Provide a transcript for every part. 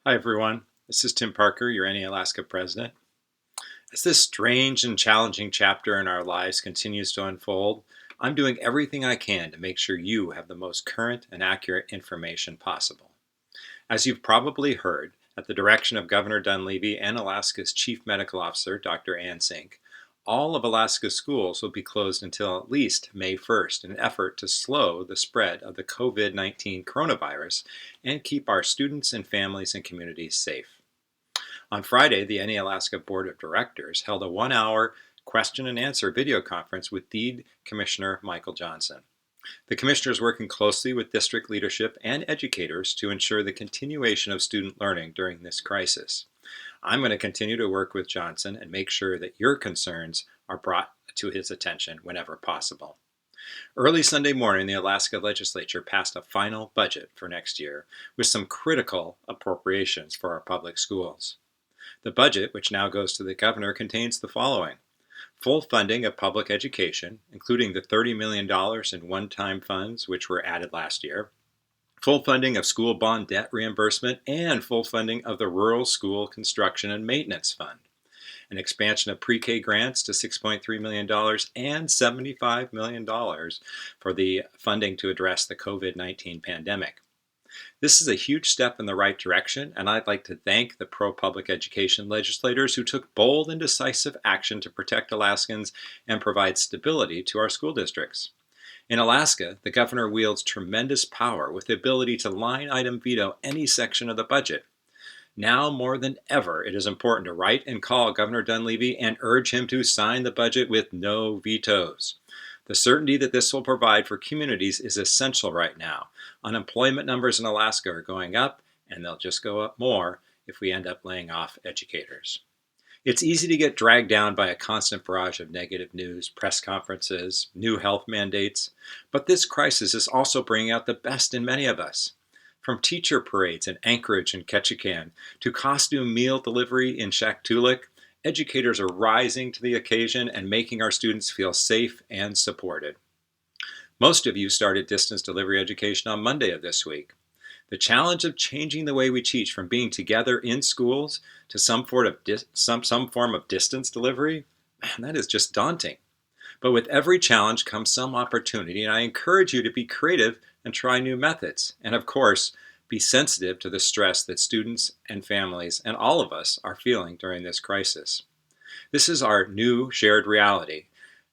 Hi, everyone. This is Tim Parker, your NEA-Alaska president. As this strange and challenging chapter in our lives continues to unfold, I'm doing everything I can to make sure you have the most current and accurate information possible. As you've probably heard, at the direction of Governor Dunleavy and Alaska's Chief Medical Officer, Dr. Ann Sink, all of Alaska's schools will be closed until at least May 1st in an effort to slow the spread of the COVID-19 coronavirus and keep our students and families and communities safe. On Friday, the NEA-Alaska Board of Directors held a 1-hour question and answer video conference with Deed Commissioner Michael Johnson. The commissioner is working closely with district leadership and educators to ensure the continuation of student learning during this crisis. I'm going to continue to work with Johnson and make sure that your concerns are brought to his attention whenever possible. Early Sunday morning, the Alaska legislature passed a final budget for next year with some critical appropriations for our public schools. The budget, which now goes to the governor, contains the following: full funding of public education, including the $30 million in one-time funds which were added last year, full funding of school bond debt reimbursement, and full funding of the Rural School Construction and Maintenance Fund, an expansion of pre-K grants to $6.3 million and $75 million for the funding to address the COVID-19 pandemic. This is a huge step in the right direction, and I'd like to thank the pro-public education legislators who took bold and decisive action to protect Alaskans and provide stability to our school districts. In Alaska, the governor wields tremendous power with the ability to line-item veto any section of the budget. Now more than ever, it is important to write and call Governor Dunleavy and urge him to sign the budget with no vetoes. The certainty that this will provide for communities is essential right now. Unemployment numbers in Alaska are going up, and they'll just go up more if we end up laying off educators. It's easy to get dragged down by a constant barrage of negative news, press conferences, new health mandates, but this crisis is also bringing out the best in many of us. From teacher parades in Anchorage and Ketchikan to costume meal delivery in Shaktoolik, educators are rising to the occasion and making our students feel safe and supported. Most of you started distance delivery education on Monday of this week. The challenge of changing the way we teach from being together in schools to some form of distance delivery, man, that is just daunting. But with every challenge comes some opportunity, and I encourage you to be creative and try new methods. And of course, be sensitive to the stress that students and families and all of us are feeling during this crisis. This is our new shared reality.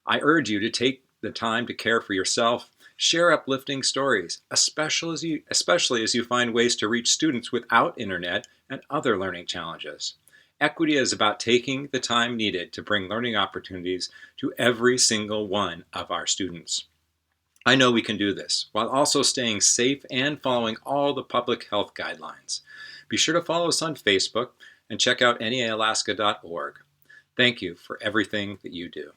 I urge you to take the time to care for yourself, share uplifting stories, especially as you find ways to reach students without internet and other learning challenges. Equity is about taking the time needed to bring learning opportunities to every single one of our students. I know we can do this while also staying safe and following all the public health guidelines. Be sure to follow us on Facebook and check out neaalaska.org. Thank you for everything that you do.